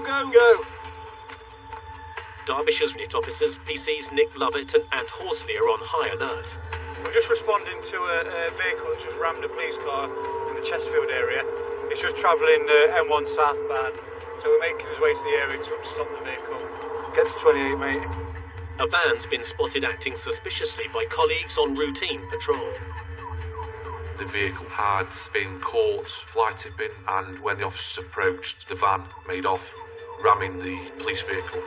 go, go! Derbyshire's unit officers, PCs Nick Lovett and Ant Horsley are on high alert. We're just responding to a vehicle that's just rammed a police car in the Chesterfield area. It's just travelling M1 southbound, so we're making his way to the area to stop the vehicle. Get to 28, mate. A van's been spotted acting suspiciously by colleagues on routine patrol. The vehicle had been caught fly tipping, and when the officers approached, the van made off, ramming the police vehicle.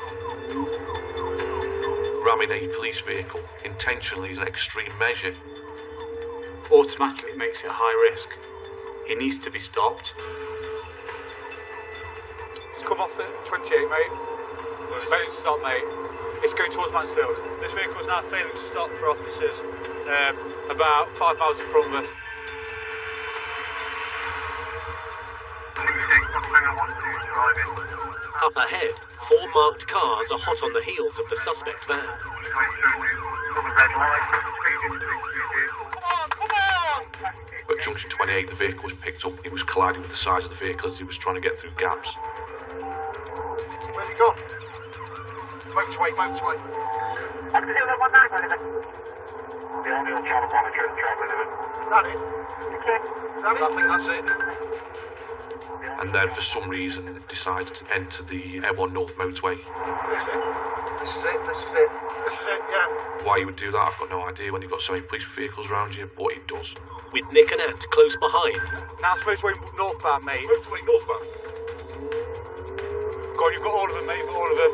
Ramming a police vehicle intentionally is an extreme measure. Automatically makes it a high risk. It needs to be stopped. It's come off at 28, mate. It's failing to stop, mate. It's going towards Mansfield. This vehicle is now failing to stop for officers about 5 miles in front of us. Up ahead, 4 marked cars are hot on the heels of the suspect van. At junction 28, the vehicle was picked up. He was colliding with the sides of the vehicle as he was trying to get through gaps. Where's he gone? Motorway, motorway. Is that it? I think that's it. And then, for some reason, decides to enter the M1 North motorway. This is it, yeah. Why he would do that, I've got no idea when you've got so many police vehicles around you, but he does. With Nick and Ant close behind. Now it's motorway northbound, mate. Motorway northbound? Go on, you've got all of them, mate, you've got all of them.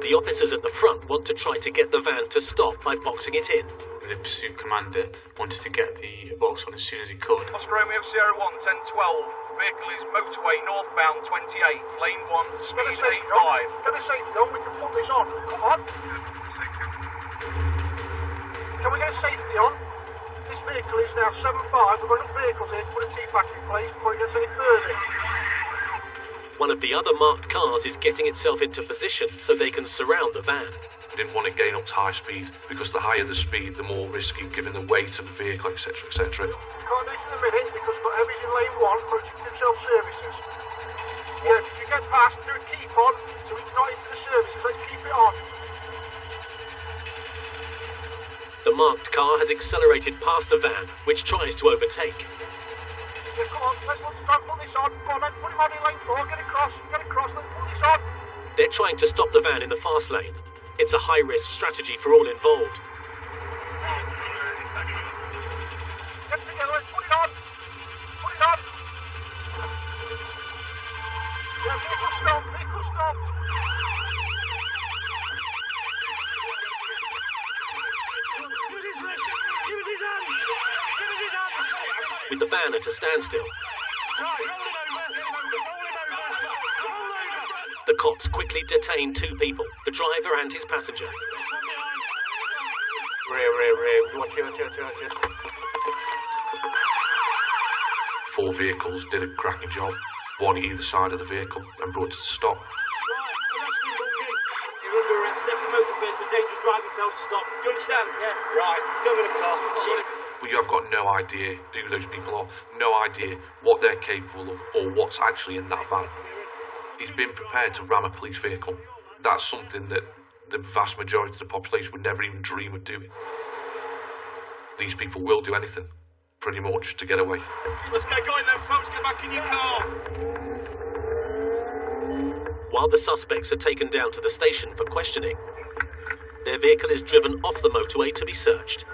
The officers at the front want to try to get the van to stop by boxing it in. The pursuit commander wanted to get the box on as soon as he could. Oscar Romeo Sierra 1, 1012. Vehicle is motorway northbound 28, lane 1, speed 85. Get a safety on, we can put this on. Come on. Can we get a safety on? This vehicle is now 7.5. We've got enough vehicles here to put a T-pack in place before it gets any further. One of the other marked cars is getting itself into position so they can surround the van. They didn't want to gain up to high speed, because the higher the speed, the more risky, given the weight of the vehicle, etc., etc. Can't do it in a minute because we've got heavies in lane 1 approaching to self-services. Yeah, if you get past, do a keep on so it's not into the services. Let's keep it on. The marked car has accelerated past the van, which tries to overtake. Yeah, come on, let's try and put this on. Go on then, put him on in lane 4, get across, let's put this on. They're trying to stop the van in the fast lane. It's a high-risk strategy for all involved. Get together, let's put it on. Put it on. Yeah, vehicle stopped. With the van at a standstill. The cops quickly detain 2 people, the driver and his passenger. Rear. Watch it. 4 vehicles did a cracking job, one at either side of the vehicle, and brought it to a stop. You're under arrest, step in motor vehicle, dangerous driving, failed to stop. Do you understand? Yeah? Right, go in the car. But you have got no idea who those people are, no idea what they're capable of, or what's actually in that van. He's been prepared to ram a police vehicle. That's something that the vast majority of the population would never even dream of doing. These people will do anything, pretty much, to get away. Let's get going then, folks. Get back in your car. While the suspects are taken down to the station for questioning, their vehicle is driven off the motorway to be searched.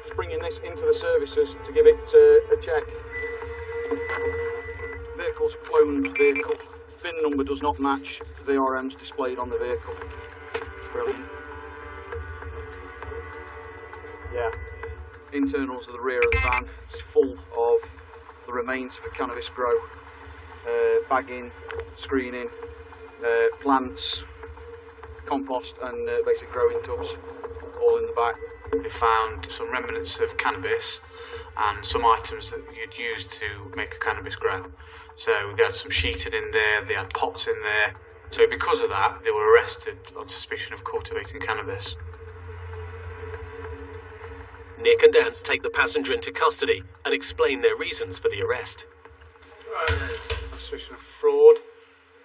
Just bringing this into the services to give it a check. Vehicle's a cloned vehicle. VIN number does not match the VRMs displayed on the vehicle. Brilliant. Yeah. Internals of the rear of the van is full of the remains of a cannabis grow. Bagging, screening, plants, compost and basic growing tubs, all in the back. They found some remnants of cannabis and some items that you'd use to make a cannabis grow. So they had some sheeted in there, they had pots in there. So because of that, they were arrested on suspicion of cultivating cannabis. Nick and Ant take the passenger into custody and explain their reasons for the arrest. Suspicion of fraud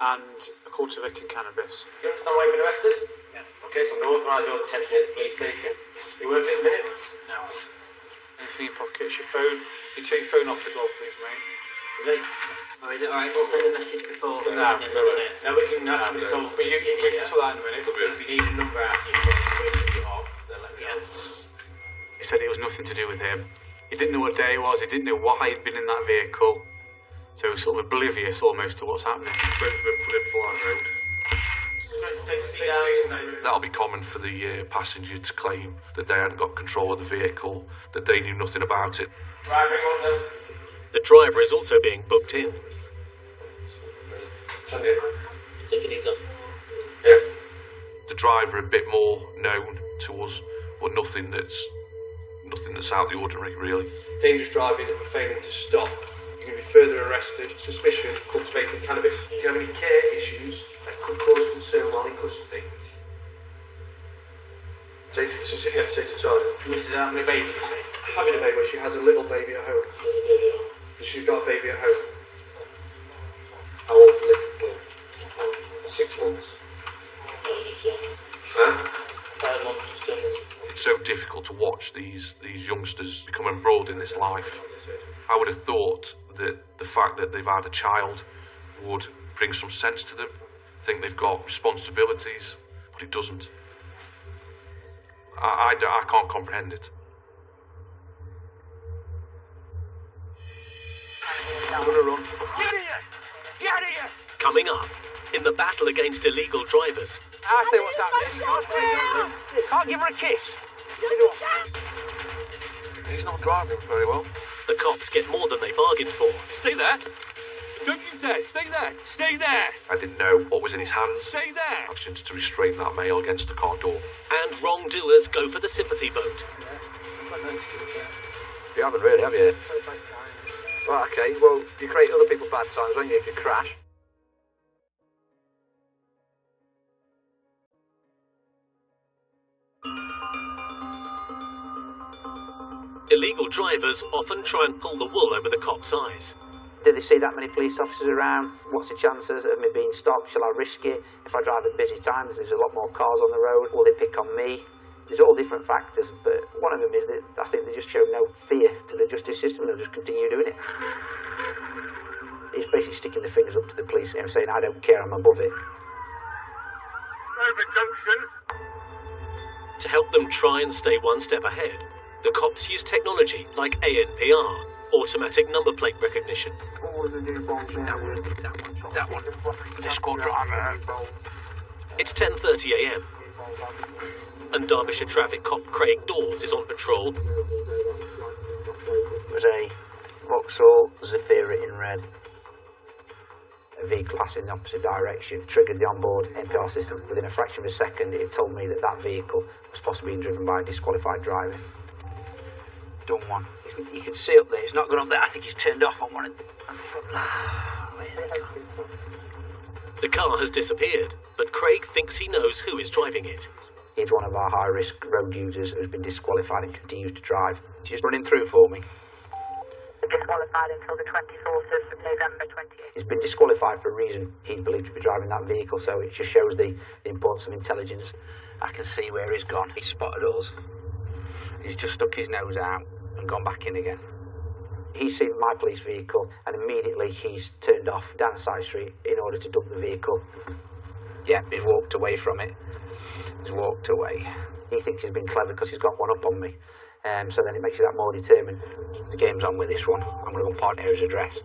and cultivating cannabis. You understand why you've been arrested? Yeah. Okay, so I'm going to authorise your detention at the police station. Do you work at the minute? No. Anything in your pockets? Your phone? You take your phone off as well, please, mate. Really? Oh, is it alright? We'll send a message before. No, we can actually tell. But you get to that in a minute. If you need a number out, you can switch it off. They'll let me know. He said it was nothing to do with him. He didn't know what day it was. He didn't know why he'd been in that vehicle. So he was sort of oblivious almost to what's happening. Phone's been put in flight mode. That'll be common for the passenger to claim that they hadn't got control of the vehicle, that they knew nothing about it. Right, bring on them. The driver is also being booked in. Yeah. The driver a bit more known to us, but nothing that's out of the ordinary, really. Dangerous driving and failing to stop. You're going to be further arrested. Suspicion of cultivating cannabis. Do you have any care issues that could cause concern while in custody? Say to Todd. Mrs. How many babies you say? Having a baby, she has a little baby at home. She's got a baby at home. How old's the little girl? 6 months. Huh? It's so difficult to watch these youngsters become embroiled in this life. I would have thought that the fact that they've had a child would bring some sense to them, think they've got responsibilities, but it doesn't. I can't comprehend it. I'm gonna run. Get here! Get here! Coming up, in the battle against illegal drivers, I say what's happening. Can't give her a kiss. He's not driving very well. the cops get more than they bargained for. Stay there. Don't you dare. Stay there. Stay there. I didn't know what was in his hands. Stay there. Actions to restrain that male against the car door. And wrongdoers go for the sympathy vote. You haven't really, have you? Well, okay, well, you create other people bad times, won't you, if you crash? Illegal drivers often try and pull the wool over the cops' eyes. Do they see that many police officers around? What's the chances of me being stopped? Shall I risk it? If I drive at busy times, there's a lot more cars on the road. Will they pick on me? There's all different factors, but one of them is that I think they just show no fear to the justice system and they'll just continue doing it. It's basically sticking their fingers up to the police and saying, I don't care, I'm above it. Over junction. To help them try and stay one step ahead, the cops use technology like ANPR, automatic number plate recognition. That one. The squad driver. It's 10:30 a.m. and Derbyshire traffic cop Craig Dawes is on patrol. It was a Vauxhall Zafira in red. A vehicle passing in the opposite direction triggered the onboard NPR system. Within a fraction of a second, it told me that that vehicle was possibly being driven by a disqualified driver. Done one. You can see up there, it's not gone up there. I think he's turned off on one. The car has disappeared, but Craig thinks he knows who is driving it. He's one of our high-risk road users who's been disqualified and continues to drive. She's running through for me. Disqualified until the 24th of November 28th. He's been disqualified for a reason. He's believed to be driving that vehicle, so it just shows the importance of intelligence. I can see where he's gone. He's spotted us. He's just stuck his nose out and gone back in again. He's seen my police vehicle and immediately he's turned off down a side street in order to dump the vehicle. Yeah, he's walked away from it. He's walked away. He thinks he's been clever because he's got one up on me. So then it makes you that more determined. The game's on with this one. I'm going to go park near his address.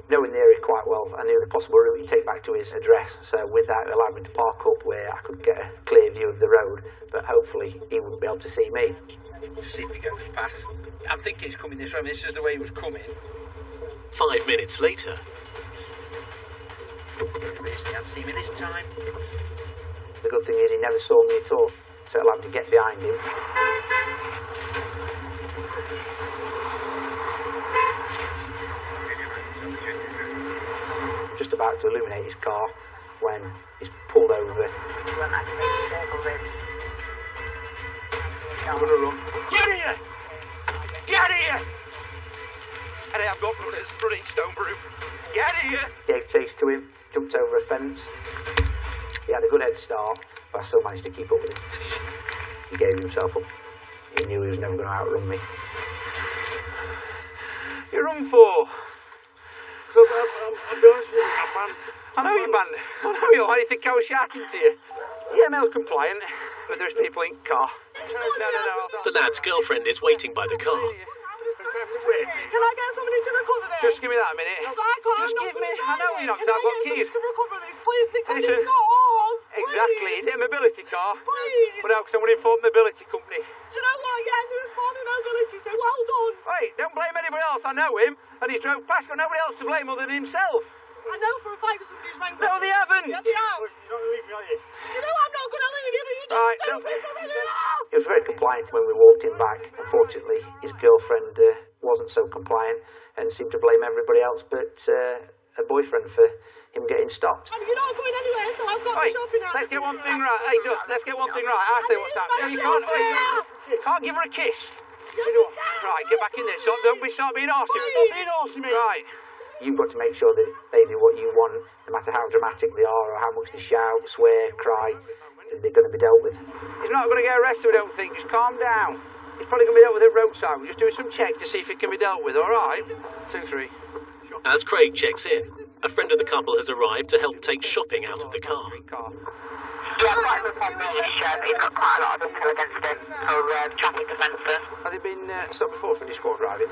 Knowing the area quite well, I knew the possible route he'd take back to his address. So with that, it allowed me to park up where I could get a clear view of the road. But hopefully he wouldn't be able to see me. Just see if he goes past. I'm thinking he's coming this way. I mean, this is the way he was coming. 5 minutes later, He can't see me this time. The good thing is he never saw me at all. So it allowed me to get behind him. Just about to illuminate his car when he's pulled over. I'm gonna run. Get here! Get here! Get it, I've got running stone broom. Get here! Gave chase to him, jumped over a fence. He had a good head start, but I still managed to keep up with him. He gave himself up. He knew he was never going to outrun me. You run for? I'll be honest with you, I'm banned. I know you're banned. I know you are. You think I was shouting to you? Yeah, Mel's compliant, but there's people in the car. No. The lad's girlfriend is waiting by the car. Can I get somebody to recover this? Just give me that a minute. No, I can't. Just give me. I know you're not, because I've got keys. To recover this, please, because Listen. it's not ours. Please. Exactly. Is it a mobility car? Please. Well, no, because I'm going to inform the mobility company. Do you know what? Yeah, they're informing mobility, so well done. Wait, don't blame anybody else. I know him, and he's drove past. Got nobody else to blame other than himself. I know for a fact that somebody's rang. No, they haven't. Yeah, they have. You're not going to leave me, are you? Do you know I'm not going to leave you, but you just Right, don't piss me off. He was very compliant when we walked him back. Unfortunately, his girlfriend wasn't so compliant and seemed to blame everybody else but her boyfriend for him getting stopped. And you're not going anywhere, so I've got the shopping out. Let's get one thing right. Hey, let's get one thing right. I say what's happening. You can't give her a kiss. Right, get back in there. So don't start being arsey. Stop being arsey, mate. Right. You've got to make sure that they do what you want, no matter how dramatic they are or how much they shout, swear, cry. They're going to be dealt with. He's not going to get arrested, I don't think. Just calm down. He's probably going to be dealt with at roadside. We're just doing some checks to see if it can be dealt with, all right? 2, 3. As Craig checks in, a friend of the couple has arrived to help take shopping out of the car. Yeah, quite a good he's got quite a lot of intel against him for traffic offences. Has he been stopped before for discord driving?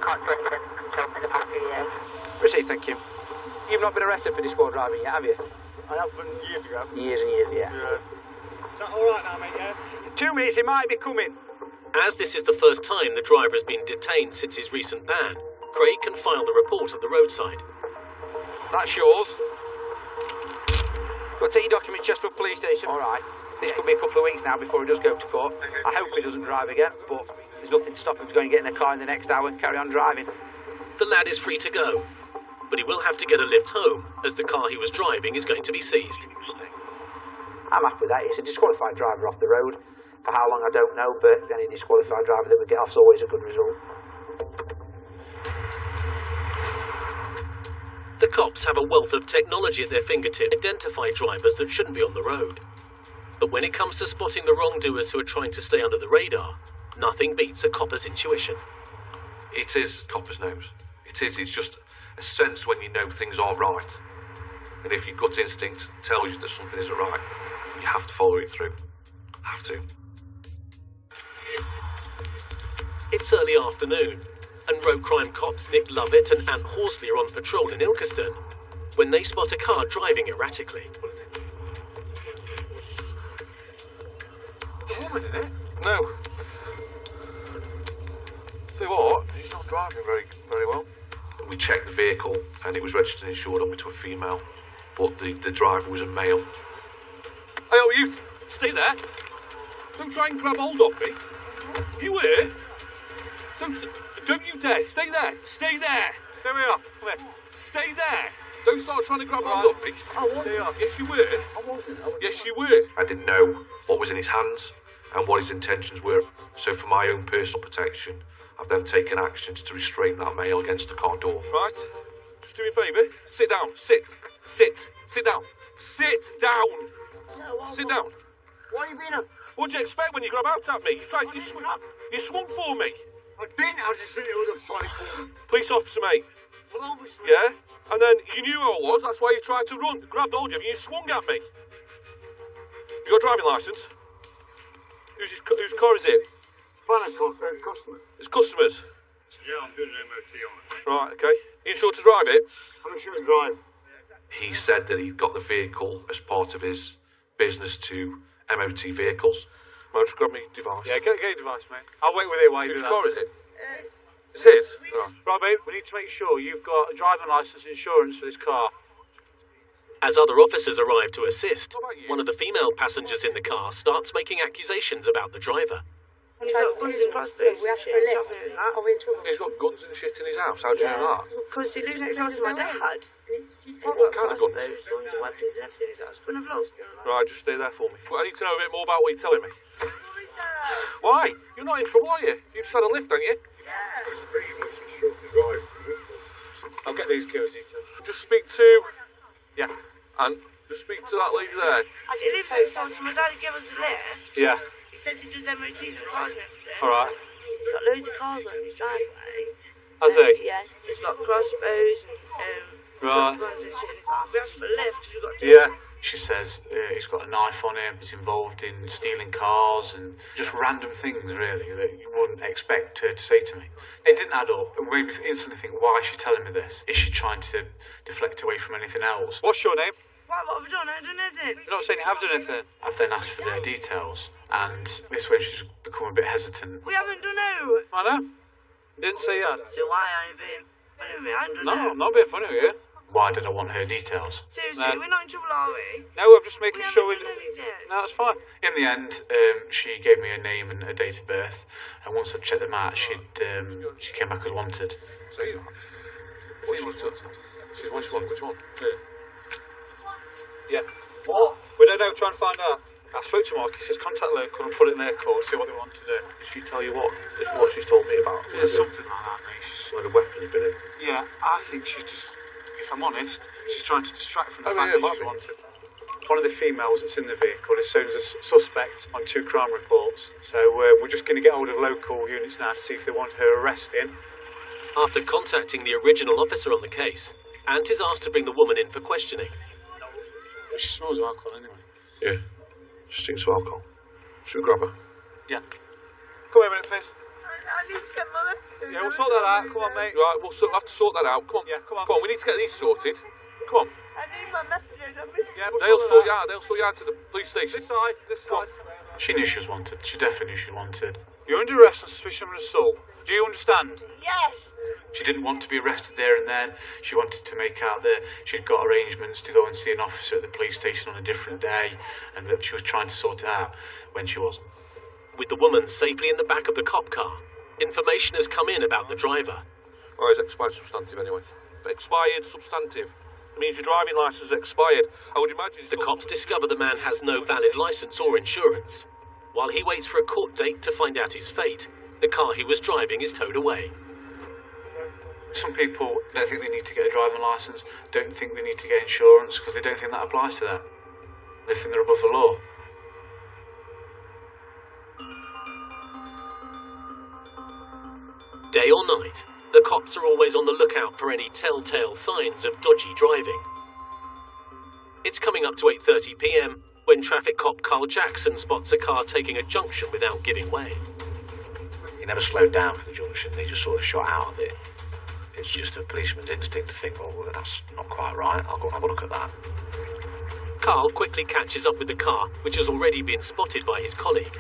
Can't trust him until for the past few years. Received, thank you. You've not been arrested for discord driving yet, have you? I have been years ago. Years and years, yeah. Is that alright now, mate, yeah? 2 minutes, he might be coming. As this is the first time the driver has been detained since his recent ban, Craig can file the report at the roadside. That's yours. Go take your document chest for police station. All right. This could be a couple of weeks now before he does go to court. I hope he doesn't drive again, but there's nothing to stop him to go and get in a car in the next hour and carry on driving. The lad is free to go, but he will have to get a lift home as the car he was driving is going to be seized. I'm happy with that. It's a disqualified driver off the road. For how long, I don't know, but any disqualified driver that we get off is always a good result. The cops have a wealth of technology at their fingertips to identify drivers that shouldn't be on the road. But when it comes to spotting the wrongdoers who are trying to stay under the radar, nothing beats a copper's intuition. It is copper's nose. It is. It's just a sense when you know things aren't right. And if your gut instinct tells you that something isn't right, you have to follow it through. Have to. It's early afternoon, and road crime cops Nick Lovett and Ant Horsley are on patrol in Ilkeston when they spot a car driving erratically. A woman in it? No. See what? He's not driving very well. We checked the vehicle and it was registered and insured on to a female, but the driver was a male. Hey, oh, you stay there. Don't try and grab hold of me. You hear? Don't you dare. Stay there. Stay there. There we are. Come here. Stay there. Don't start trying to grab hold of me. I won't. Yes, you were. I wasn't. Yes, you were. I didn't know what was in his hands and what his intentions were. So for my own personal protection, I've then taken actions to restrain that male against the car door. Right. Just do me a favour. Sit down. Sit. Sit down. Sit down. Yeah, Sit down. Why are you being a... What do you expect when you grab out at me? You swung for me. I didn't. I just think it was a sonic for me. Police officer, mate. Well, obviously... Yeah? And then you knew who I was, that's why you tried to run. Grabbed hold of you and you swung at me. You got a driving licence? Whose car is it? It's fine, customers. It's customers. Yeah, I'm doing an MOT on it. Right, okay. You insured to drive it? I'm sure to drive. He said that he got the vehicle as part of his business to MOT vehicles. Right, just grab me device. Yeah, get your device, mate. I'll wait with you while you do Whose that. car is it? It's his? Right, mate, we need to make sure you've got a driving licence and insurance for this car. As other officers arrive to assist, one of the female passengers in the car starts making accusations about the driver. We asked for a lift. Are we in trouble? He's got guns and shit in his house. How do you know that? Because he lives next door to my dad. What kind of guns? Guns and weapons and everything. He's got a spoon of loads. Right, just stay there for me. Well, I need to know a bit more about what you're telling me. Why? You're not in trouble, are you? You just had a lift, don't you? Yeah. Pretty much instructed drive. I'll get these girls' details. Just speak to... Yeah. And just speak to that lady there. I did live next door to my dad. He gave us a lift. Yeah. He says he does MOTs and cars and everything. Alright. He's got loads of cars on his driveway. Has he? Yeah. He's got crossbows and Right. guns and shit in his house. We asked for a lift because we've got to... Yeah. She says he's got a knife on him, he's involved in stealing cars and just random things, really, that you wouldn't expect her to say to me. It didn't add up. It made me instantly think, why is she telling me this? Is she trying to deflect away from anything else? What's your name? What have we done? I haven't done anything. You're not saying you have done anything? I've then asked for their details, and this way she's become a bit hesitant. We haven't done no. I know. You didn't say you had. So why are you being funny with me? I haven't done No, I'm not being funny with you. Why did I want her details? Seriously, No. we're not in trouble, are we? No, I'm just making We sure haven't done anything. No, that's fine. In the end, she gave me a name and a date of birth, and once I checked them out, she came back as wanted. Say that. What's she wanted? She's which one? Which one? Yeah. What? We don't know, trying to find out. I spoke to Mark, he says contact local and put it in their court, see what they want to do. Did she tell you what? Is what she's told me about? Yeah, something like that, mate. She's, Like a weapon you've been in. yeah, I think she's just, if I'm honest, she's trying to distract from the Oh, fact yeah, that might she's be. wanted. One of the females that's in the vehicle is shown as a suspect on 2 crime reports, so we're just going to get hold of local units now to see if they want her arrested. After contacting the original officer on the case, Ant is asked to bring the woman in for questioning. She smells of alcohol anyway. Yeah. She stinks of alcohol. Should we grab her? Yeah. Come here a minute, please. I need to get my message. Yeah, we'll sort that out. Come on, mate. Right, we'll have to sort that out. Come on. Yeah, come on. Come on, we need to get these sorted. Come on. I need my message. Yeah, we'll They'll that sort you out. out. They'll sort you out to the police station. This side, this Come on. side. She knew she was wanted. She definitely knew she was wanted. You're under arrest on suspicion of assault. Do you understand? Yes. She didn't want to be arrested there and then. She wanted to make out that she'd got arrangements to go and see an officer at the police station on a different day, and that she was trying to sort it out when she wasn't. With the woman safely in the back of the cop car, information has come in about the driver. Oh, it's expired substantive anyway. But expired substantive. It means your driving licence is expired. I would imagine it's The cops discover the man has no valid licence or insurance. While he waits for a court date to find out his fate, the car he was driving is towed away. Some people don't think they need to get a driving licence, don't think they need to get insurance because they don't think that applies to them. They think they're above the law. Day or night, the cops are always on the lookout for any telltale signs of dodgy driving. It's coming up to 8:30 p.m. when traffic cop Carl Jackson spots a car taking a junction without giving way. He never slowed down for the junction, he just sort of shot out of it. It's just a policeman's instinct to think, well, that's not quite right, I'll go and have a look at that. Carl quickly catches up with the car, which has already been spotted by his colleague.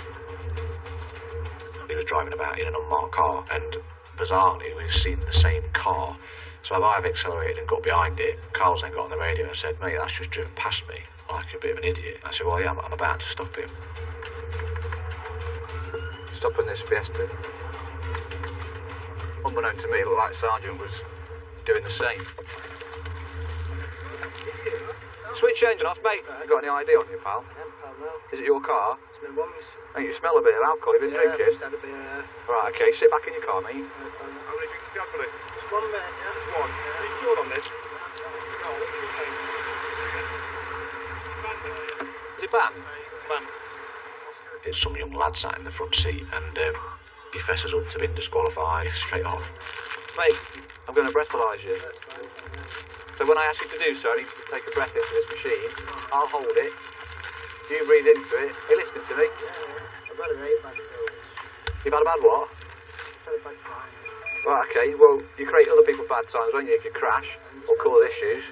He was driving about in an unmarked car, and bizarrely, we've seen the same car. So I've accelerated and got behind it. Carl's then got on the radio and said, mate, that's just driven past me, like a bit of an idiot. I said, well, yeah, I'm about to stop him. Stopping this Fiesta. Unbeknown to me, it looked like Sergeant was doing the same. Switch engine off, mate. You got any ID on you, pal? Yeah, pal, no. Is it your car? It's my mum's. Mate, you smell a bit of alcohol. You've been drinking? Just had a bit of... Right, okay, sit back in your car, mate. How many drinks have you had for it? Just one, mate, yeah. Just one. Are you sure on this? Is it banned? It's some young lad sat in the front seat, and he fesses up to being disqualified straight off. Mate, I'm going to breathalyse you. So when I ask you to do so, I need you to take a breath into this machine. I'll hold it. You breathe into it. Are you listening to me? I've had a very bad pills. You've had a bad what? I've had a bad time. Right, okay. Well, you create other people's bad times, won't you, if you crash or cause issues?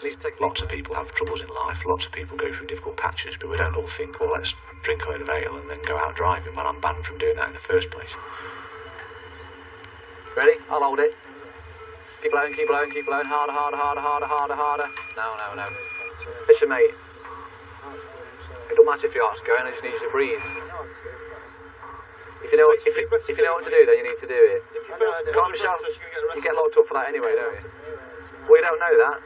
You need to take... Lots of people have troubles in life, lots of people go through difficult patches, but we don't all think, well, let's drink a load of ale and then go out driving when I'm banned from doing that in the first place. Ready? I'll hold it. Keep blowing, keep blowing, keep blowing. Harder, harder, harder, harder, harder, harder. No. Listen, mate. It don't matter if your heart's going, I just need you to breathe. If you know what to do, then you need to do it. Calm yourself. You get locked up for that anyway, don't you? Well, you don't know that.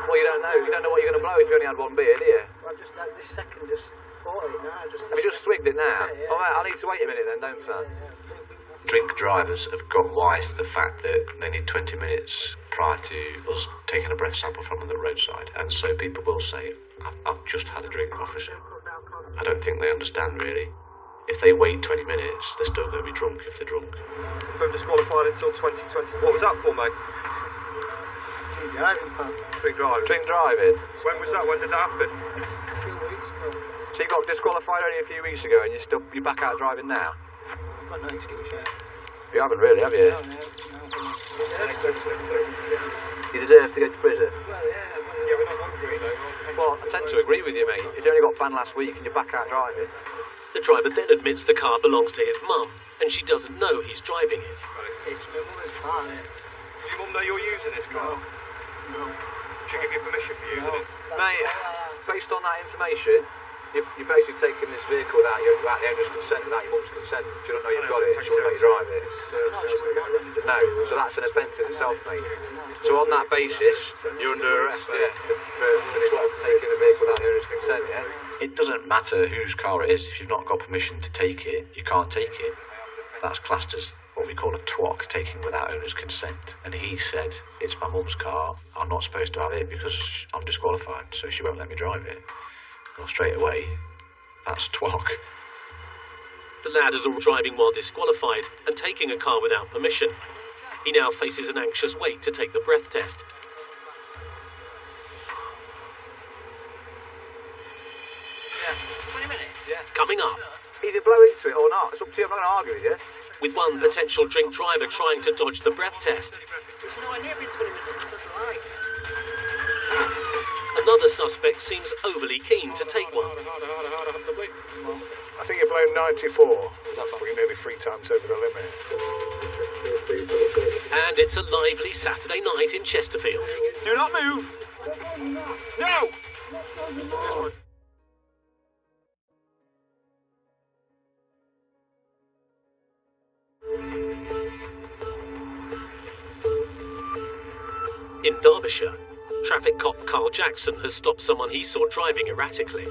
Well, you don't know. You don't know what you're going to blow if you only had one beer, do you? Well, just this second, just bought it now. Have you just swigged it now? Yeah. Oh, mate, I need to wait a minute then, don't I? Drink drivers have got wise to the fact that they need 20 minutes prior to us taking a breath sample from them at the roadside. And so people will say, I've just had a drink, officer. I don't think they understand, really. If they wait 20 minutes, they're still going to be drunk if they're drunk. Confirmed disqualified until 2020. What was that for, mate? Drink driving. Drink driving? When was that? When did that happen? A few weeks ago. So you got disqualified only a few weeks ago and you're back out driving now? I've got no excuse yet. You haven't really, have you? No. You deserve to go to prison? Well, yeah. Yeah, we're not hungry, though. Well, I tend to agree with you, mate. If you only got banned last week and you're back out driving. The driver then admits the car belongs to his mum, and she doesn't know he's driving it. It's my mother's car, this. Does your mum know you're using this car? No. She give you permission for using it? Mate, based on that information, you're basically taking this vehicle without the owner's consent, without your mum's consent. She don't know you've got it, she won't let you drive it. No, so that's an offence in itself, mate. So on that basis, you're under arrest, yeah, for taking a vehicle without the owner's consent, yeah? It doesn't matter whose car it is. If you've not got permission to take it, you can't take it. That's classed as what we call a twok, taking without owner's consent. And he said, it's my mum's car, I'm not supposed to have it because I'm disqualified, so she won't let me drive it. Well, straight away, that's twok. The lad is all driving while disqualified and taking a car without permission. He now faces an anxious wait to take the breath test. Yeah, 20 minutes. Yeah. Coming up. Either blow into it or not. It's up to you, I'm not going to argue with you. With one potential drink driver trying to dodge the breath test. It's nowhere near been 20 minutes, that's a lie. Another suspect seems overly keen to take one. I think you've blown 94. That's probably nearly 3 times over the limit. And it's a lively Saturday night in Chesterfield. Do not move! No! In Derbyshire, traffic cop Carl Jackson has stopped someone he saw driving erratically.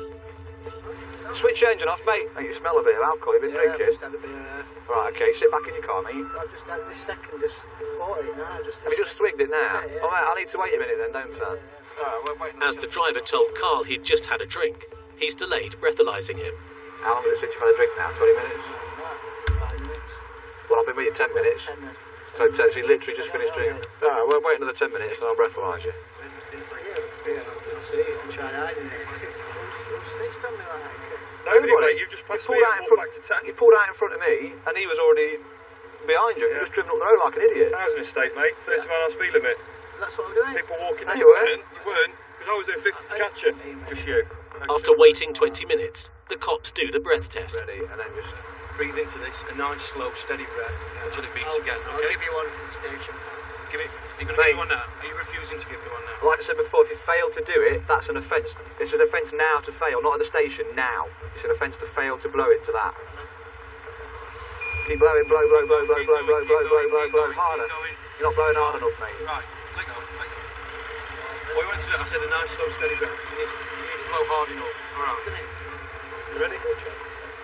Switch your engine off, mate. You smell a bit of alcohol. You've been drinking. I've just had a bit of... Right, okay, sit back in your car, mate. I've just had this second, just bought it now. Have you just swigged it now? Yeah. Oh, mate, I need to wait a minute then, don't I? As the driver told Carl he'd just had a drink, he's delayed breathalyzing him. How long is it since you've had a drink now? 20 minutes? 5 minutes. Well, I've been with you 10 minutes. 10 minutes. So you literally just finished drinking. Alright, we'll wait another 10 minutes and I'll breathalyse you. Try hiding it. Who snitched on me like that? Nobody, mate, you've just passed me at quarter back to 10. You pulled out in front of me and he was already behind you. You've just driven up the road like an idiot. Housing estate, mate. 30 mile speed limit. That's what I'm doing. People walking. No, in. you weren't. You weren't, because I was doing 50 to catch you. Just you. After waiting 20 minutes, the cops do the breath test. Ready, and then just breathe into this, a nice, slow, steady breath until it beeps again. I'll give you one station. Give it. Are you going to give me one now? Are you refusing to give me one now? like I said before, if you fail to do it, that's an offence. It's an offence now to fail, not at the station, now. It's an offence to fail to blow it to that. Keep blowing, blow, harder. You're not blowing hard enough, mate. Right, let go. What you want to do, I said a nice, slow, steady breath. You need to blow hard enough. Alright. You ready?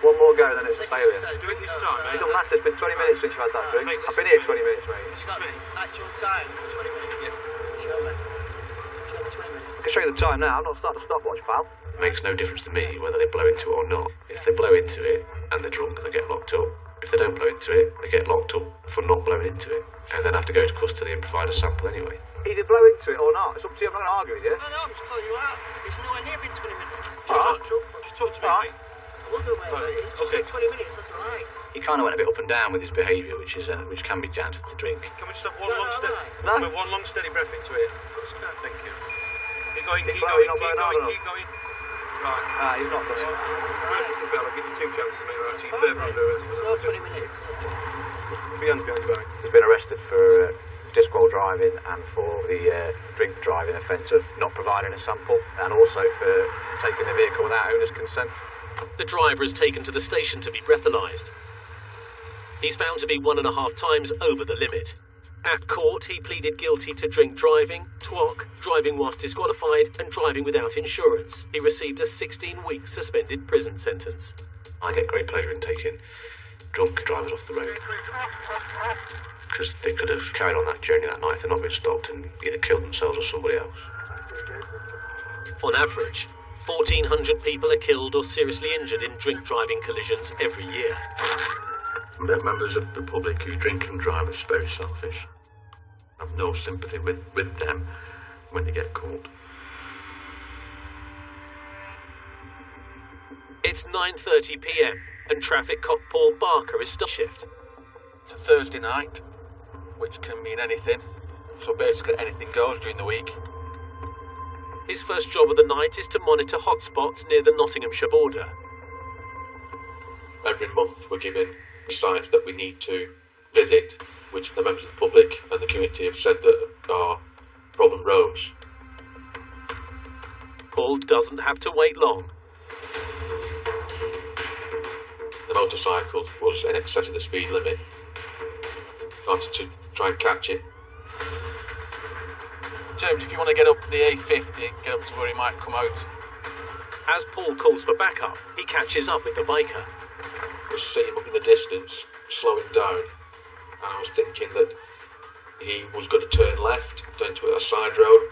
One more go, then it's a failure. Do it this time, mate. It doesn't matter, it's been 20 minutes since you've had that drink. Mate, I've been here 20 minutes, mate. It's not actual time, it's 20 minutes. Yeah. Show me 20 minutes. I can show you the time now, I'm not starting a stopwatch, pal. It makes no difference to me whether they blow into it or not. If they blow into it and they're drunk, they get locked up. If they don't blow into it, they get locked up for not blowing into it, and then have to go to custody and provide a sample anyway. Either blow into it or not. It's up to you, I'm not going to argue with you. No, I'm just calling you out. It's nowhere near been 20 minutes. Just talk to me, mate. I will do, mate, but it's just said 20 minutes, that's a lie. He kind of went a bit up and down with his behaviour, which can be down to the drink. Can we just have one long steady breath into it? Thank you. Keep going, keep going. Right. He's not done it. Mr. Bell, I'll give you 2 chances, mate. Right, so you're further under arrest. No, 20 minutes. Behind your back. He's been arrested for disqual driving and for the drink driving offence of not providing a sample, and also for taking the vehicle without owner's consent. The driver is taken to the station to be breathalyzed. He's found to be 1.5 times over the limit. At court, he pleaded guilty to drink driving, twok, driving whilst disqualified, and driving without insurance. He received a 16-week suspended prison sentence. I get great pleasure in taking drunk drivers off the road. Because they could have carried on that journey that night if they'd not been stopped and either killed themselves or somebody else. On average, 1,400 people are killed or seriously injured in drink-driving collisions every year. Members of the public who drink and drive are very selfish. I have no sympathy with them when they get caught. It's 9:30 p.m. and traffic cop Paul Barker is still shift. It's a Thursday night, which can mean anything. So basically anything goes during the week. His first job of the night is to monitor hotspots near the Nottinghamshire border. Every month we're given sites that we need to visit, which the members of the public and the community have said that are problem roads. Paul doesn't have to wait long. The motorcycle was in excess of the speed limit. I wanted to try and catch it. James, if you want to get up the A50, get up to where he might come out. As Paul calls for backup, he catches up with the biker. I see him up in the distance, slowing down, and I was thinking that he was going to turn left, down to a side road.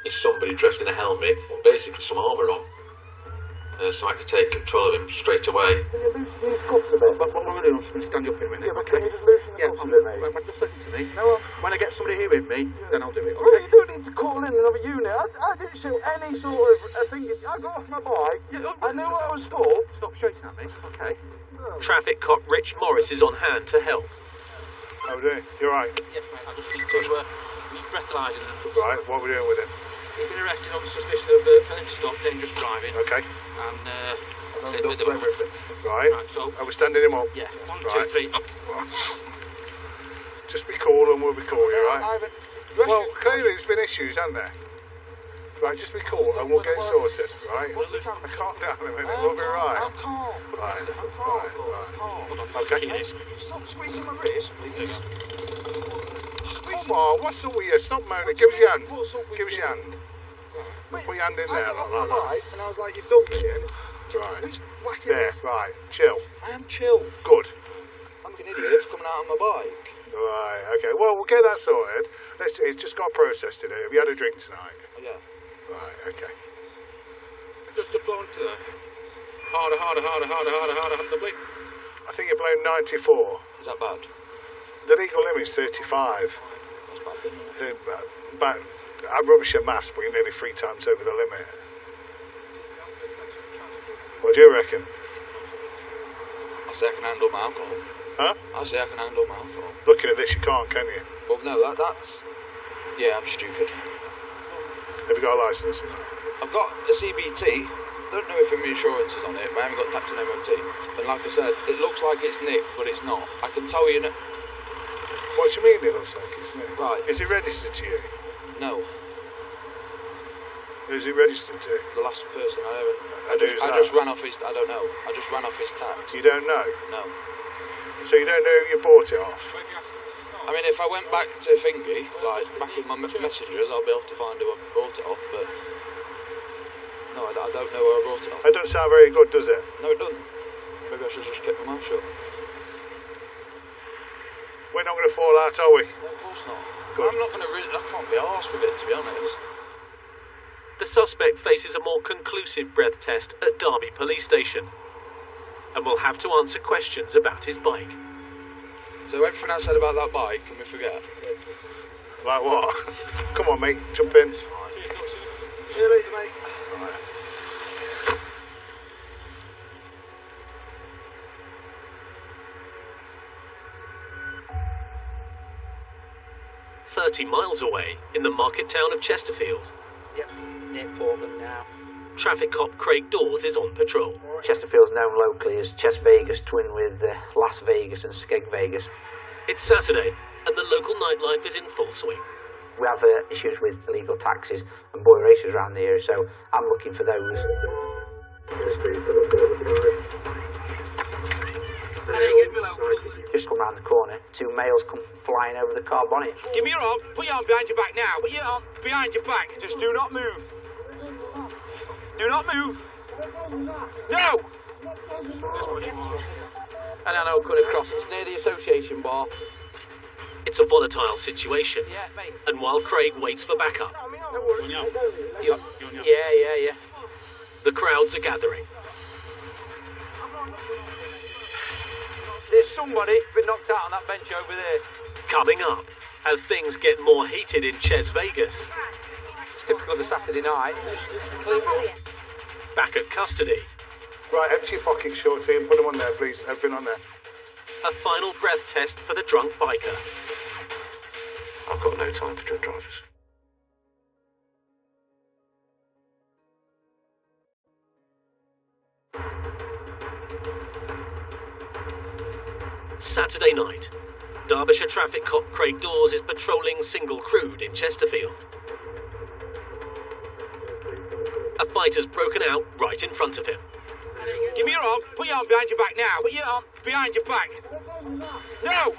It's somebody dressed in a helmet, or basically some armour on. So I had to take control of him straight away. Can you loosen these cuffs a bit? But what I'm going to do, I'm just going to stand you up in a minute. Yeah, but can you just loosen the cuffs a bit, mate? Just listen to me. No, when I get somebody here with me, then I'll do it. Well, you don't need to call in another unit. I didn't show any sort of thing. I got off my bike. I knew what I was for. Stop shouting at me. Okay. Traffic cop Rich Morris is on hand to help. How are we doing? You alright? Yes, mate. I just need to breathalyse him. Right, what are we doing with him? He's been arrested on suspicion of failing to stop, dangerous driving. Okay. And Right. So are we standing him up? Yeah. 1, right. 2, 3. Up. Just be cool and we'll be cool, you right? Well, clearly there's been issues, haven't there? Right, just be cool and we'll get it sorted, right? Calm down a minute, we'll be right. I'm calm. Right. Okay. Stop squeezing my wrist, please. Come on, what's up with you? Stop moaning. Give us your hand. Give us your hand. Put your hand in there. I got off my bike and I was like, you've done me in. Right. There, right. Chill. I am chill. Good. I'm like an idiot for coming out on my bike. Right, okay. Well, we'll get that sorted. It's just got a process to do. Have you had a drink tonight? Yeah. Right, okay. Just a blow into that. Harder. Lovely. I think you're blowing 94. Is that bad? The legal limit's 35. That's bad. But I'm rubbish at maths, but you're nearly 3 times over the limit. What do you reckon? I say I can handle my alcohol. Huh? I say I can handle my alcohol. Looking at this, you can't, can you? Well, no, that's... Yeah, I'm stupid. Have you got a licence? I've got a CBT. Don't know if my insurance is on it, but I haven't got tax and MOT. And like I said, it looks like it's nicked, but it's not. I can tell you... What do you mean it looks like it's nicked? Right. Is it registered to you? No. Who's it registered to? The last person I haven't. And I just ran off his... I don't know. I just ran off his tax. You don't know? No. So you don't know who you bought it off? I mean, if I went back to Thingy, like back in my messages, I'll be able to find who I bought it off, but... No, I don't know where I brought it off. That doesn't sound very good, does it? No, it doesn't. Maybe I should just keep my mouth shut. We're not going to fall out, are we? No, of course not. Good. I'm not going to... I can't be arsed with it, to be honest. The suspect faces a more conclusive breath test at Derby Police Station and will have to answer questions about his bike. So everything I said about that bike, can we forget? Like what? Come on, mate, jump in. See you later, mate. Right. "30 miles away, in the market town of Chesterfield. Yep, near Portland now. Traffic cop Craig Dawes is on patrol. Chesterfield's known locally as Chess Vegas, twin with Las Vegas and Skeg Vegas. It's Saturday, and the local nightlife is in full swing. We have issues with illegal taxis and boy racers around the area, so I'm looking for those. Just come round the corner, 2 males come flying over the car bonnet. Give me your arm. Put your arm behind your back now. Put your arm behind your back. Just do not move. Do not move. No! And I know cutting across, it's near the association bar. It's a volatile situation. Yeah, mate. And while Craig waits for backup, Yeah. the crowds are gathering. There's somebody been knocked out on that bench over there. Coming up, as things get more heated in Ches Vegas. It's typical of a Saturday night. Back at custody, Right, empty your pockets, Shorty, and put them on there, please. Everything on there. a final breath test for the drunk biker. I've got no time for drunk drivers. Saturday night, Derbyshire traffic cop Craig Dawes is patrolling Single Crude in Chesterfield. A fight has broken out right in front of him. Give me your arm. Put your arm behind your back now. Put your arm behind your back. No!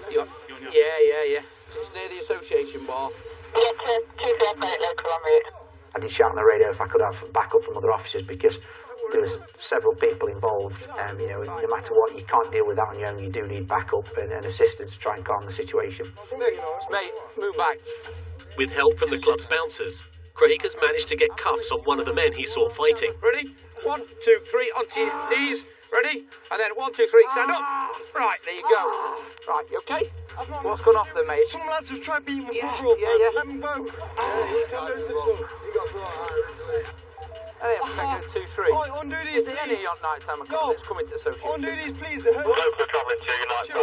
Yeah. It's near the association bar. Yeah, 238 local en route. I did shout on the radio if I could have backup from other officers because there was several people involved. No matter what, you can't deal with that on your own. You do need backup and assistance to try and calm the situation. Mate, move back. With help from the club's bouncers, Craig has managed to get cuffs on one of the men he saw fighting. Ready? 1, 2, 3, onto your knees. Ready? And then 1, 2, 3, stand up. Right, there you go. Right, you okay? What's gone off then, mate? Some lads have tried beating my Yeah, brother up, yeah. Let them go. Hey, I'm 2, 3. Oh, undo these, Is there any on night time that's coming to the association? Undo these, please. Local travelling to United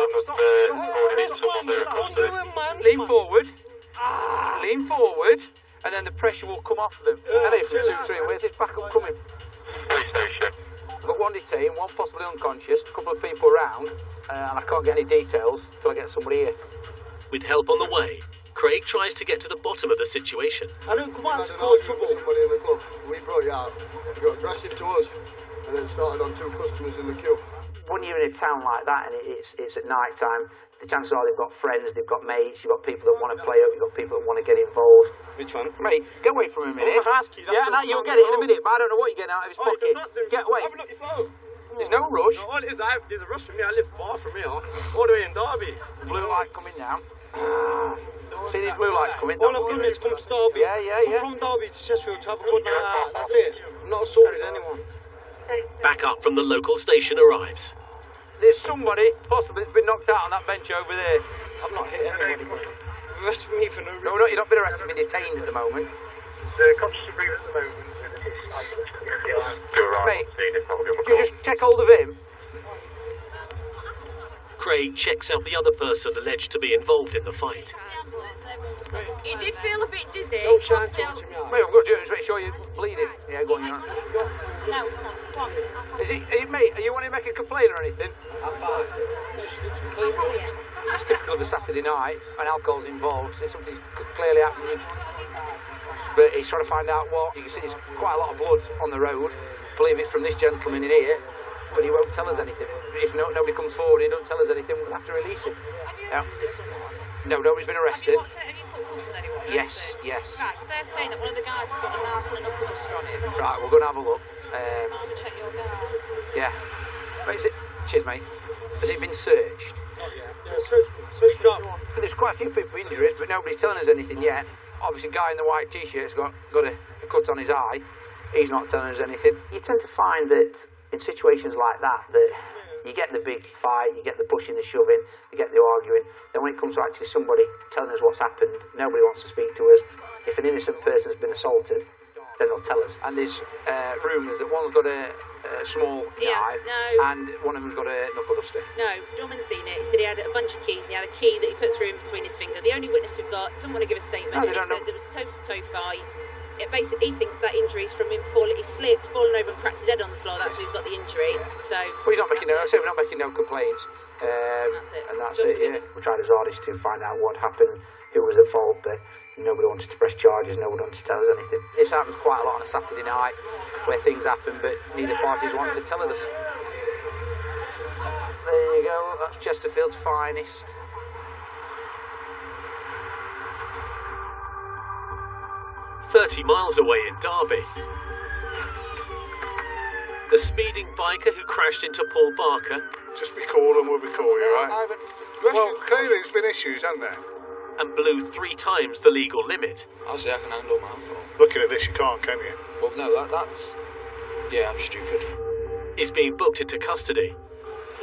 Time. Lean forward. Lean forward. And then the pressure will come off them. Hey, from 2, 3. Where's this backup coming? Police station. I've got one detained, one possibly unconscious, a couple of people around, and I can't get any details till I get somebody here. With help on the way, Craig tries to get to the bottom of the situation. I don't come out to cause trouble. Somebody in the club. We brought you out. You got aggressive to us, and then started on 2 customers in the queue. When you're in a town like that and it's at night time, the chances are they've got friends, they've got mates, you've got people that want to play up, you've got people that want to get involved. Which one? Mate, get away from him a minute. I'm asking you, yeah, now you'll get it in a minute, but I don't know what you're getting out of his pocket. Get away. Have a look yourself. There's no rush. No, all it is, there's a rush for me. I live far from here, all the way in Derby. Blue light coming down. See these blue lights coming? All I've done is come to Derby. Yeah. Come from Derby to Sheffield to have a good night out. That's it. I'm not assaulted anyone. Backup from the local station arrives. There's somebody possibly that's been knocked out on that bench over there. I've not hit anybody. Arrest me for no reason. No, you're not been arrested, been detained at the moment. The cops are briefing at the moment. Mate, can you just take hold of him? Craig checks out the other person alleged to be involved in the fight. He did feel a bit dizzy. Don't try and still... touch him, yeah. Mate, I've got to make sure you're bleeding. Yeah, go on, you're on. No, come on. Mate, are you wanting to make a complaint or anything? I'm fine. It's typical of a Saturday night and alcohol's involved. So something's clearly happening. But he's trying to find out what. You can see there's quite a lot of blood on the road. I believe it's from this gentleman in here, but he won't tell us anything. If nobody comes forward and don't tell us anything, we'll have to release him. No, nobody's been arrested. Have you put custody anyone? Yes. Right, they're saying that one of the guys has got a knife and a knuckle duster on him. Right, we're going to have a look. Check your guard. Yeah. But cheers, mate. Has it been searched? Yeah, search up. There's quite a few people injured, but nobody's telling us anything yet. Obviously, the guy in the white t-shirt's got a cut on his eye. He's not telling us anything. You tend to find that in situations like that you get the big fight, you get the pushing, the shoving, you get the arguing. Then when it comes to actually somebody telling us what's happened, nobody wants to speak to us. If an innocent person's been assaulted, then they'll tell us. And there's rumours that one's got a small knife and one of them's got a knuckle duster. No, Dorman's seen it. He said he had a bunch of keys. He had a key that he put through in between his finger. The only witness we've got doesn't want to give a statement. No, they and don't he says it was a toe-to-toe fight. It basically, he thinks that injury is from him he slipped, fallen over and cracked his head on the floor. That's why he's got the injury. So. Well, he's not making we're not making no complaints. And that's it, yeah. We tried his hardest to find out what happened, who was at fault, but nobody wanted to press charges, nobody wanted to tell us anything. This happens quite a lot on a Saturday night, where things happen, but neither parties want to tell us. There you go, that's Chesterfield's finest. 30 miles away in Derby. The speeding biker who crashed into Paul Barker. Just be cool and we'll be cool, you right? Well, clearly there's been issues, haven't there? And blew 3 times the legal limit. I say I can handle my alcohol. Looking at this, you can't, can you? Well, no, that's... Yeah, I'm stupid. Is being booked into custody.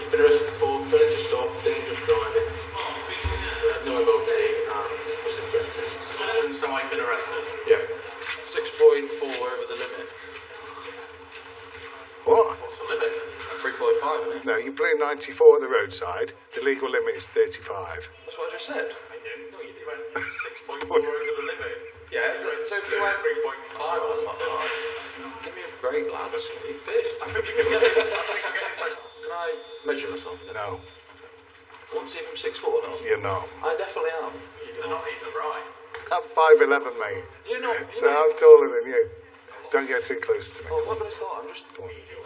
You've been arrested for failure to stop, dangerous driving. No MOT and was in breath test. So I've been arrested? Yeah. 6.4 over the limit. What? What's the limit? 3.5, isn't it? No, you blew 94 at the roadside. The legal limit is 35. That's what I just said. I didn't know you did. 6.4 over the limit. Yeah, so if you went 3.5 or something like give me a break, lads. this. I think I'm getting Can I measure myself? No, Want to see if I'm 6 foot or not? you're not. I definitely am. You're not even right. I'm 5'11", mate. You're not. So I'm taller than you. Don't get too close to me. Oh, what did I thought?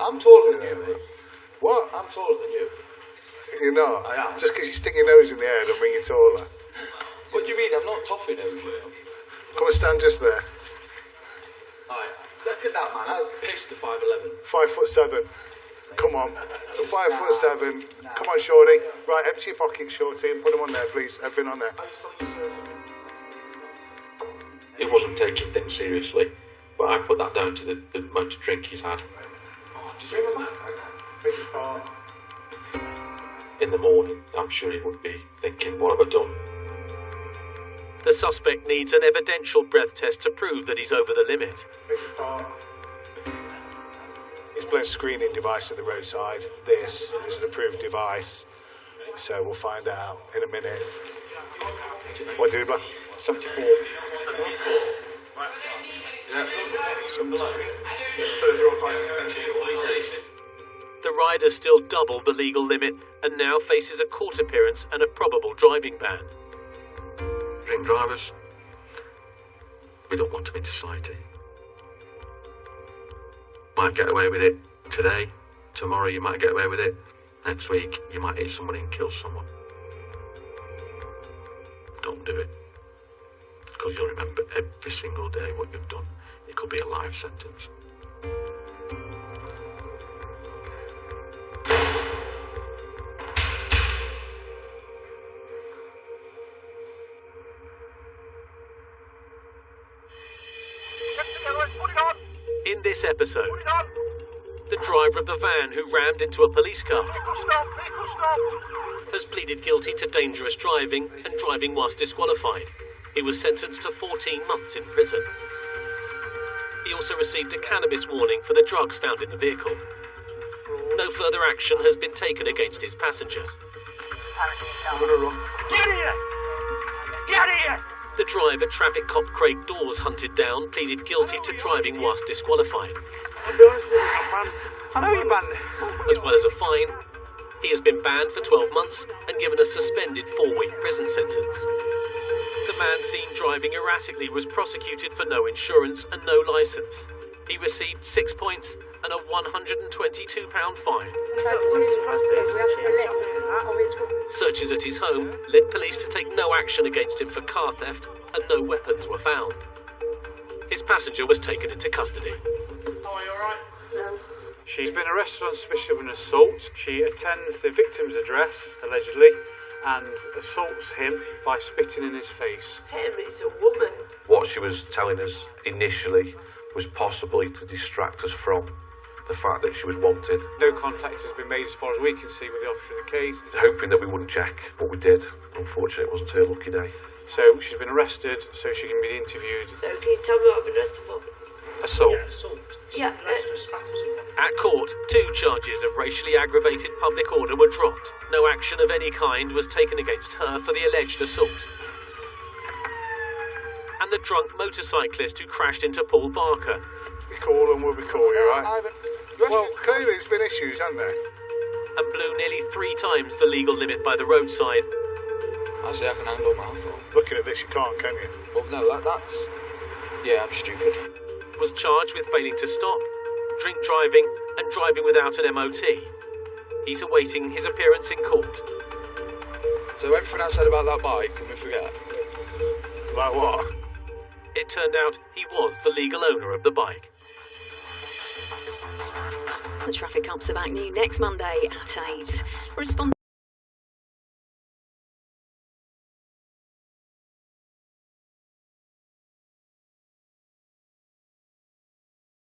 I'm taller than you, mate. What? I'm taller than you. You're not? I am. Just because you stick your nose in the air don't mean you're taller. What do you mean? I'm not toffee nose, you know. Come and stand just there. Alright, look at that, man. I pissed the 5'11". 5'7". Come on. 5'7". Come on, Shorty. Right, empty your pockets, Shorty, and put them on there, please. Everything on there. He wasn't taking things seriously, but I put that down to the amount of drink he's had. Oh, did you remember? Beg your pardon. In the morning, I'm sure he would be thinking, what have I done? The suspect needs an evidential breath test to prove that he's over the limit. Beg your pardon. He's blown a screening device at the roadside. This is an approved device, so we'll find out in a minute. What did he blow? 74. Yeah. The rider still doubled the legal limit and now faces a court appearance and a probable driving ban. Drink drivers, we don't want them in society. Might get away with it today, tomorrow you might get away with it, next week you might hit somebody and kill someone. Don't do it. Because you'll remember every single day what you've done. It could be a life sentence. In this episode, the driver of the van who rammed into a police car has pleaded guilty to dangerous driving and driving whilst disqualified. He was sentenced to 14 months in prison. He also received a cannabis warning for the drugs found in the vehicle. No further action has been taken against his passenger. Get here! Get here! The driver, traffic cop Craig Dawes, hunted down, pleaded guilty to driving whilst disqualified. I'll be honest with you, man. I know you're banned. As well as a fine, he has been banned for 12 months and given a suspended 4-week prison sentence. The man seen driving erratically was prosecuted for no insurance and no licence. He received 6 points and a £122 fine. Searches at his home led police to take no action against him for car theft and no weapons were found. His passenger was taken into custody. Oh, are you alright? No. She's been arrested on suspicion of an assault. She attends the victim's address, allegedly, and assaults him by spitting in his face. Him is a woman. What she was telling us initially was possibly to distract us from the fact that she was wanted. No contact has been made as far as we can see with the officer in the case. Hoping that we wouldn't check, but we did. Unfortunately, it wasn't her lucky day. So she's been arrested so she can be interviewed. So can you tell me what I've been arrested for? Assault. Yeah. At court, 2 charges of racially aggravated public order were dropped. No action of any kind was taken against her for the alleged assault. And the drunk motorcyclist who crashed into Paul Barker. Be cool and we'll be cool, you right? Well, clearly there's been issues, haven't there? And blew nearly 3 times the legal limit by the roadside. I say I can handle my alcohol. Looking at this, you can't, can you? Well, no, that's... Yeah, I'm stupid. Was charged with failing to stop, drink driving, and driving without an MOT. He's awaiting his appearance in court. So everything I said about that bike, can we forget? Like what? It turned out he was the legal owner of the bike. The traffic cops are back new next Monday at 8. Responding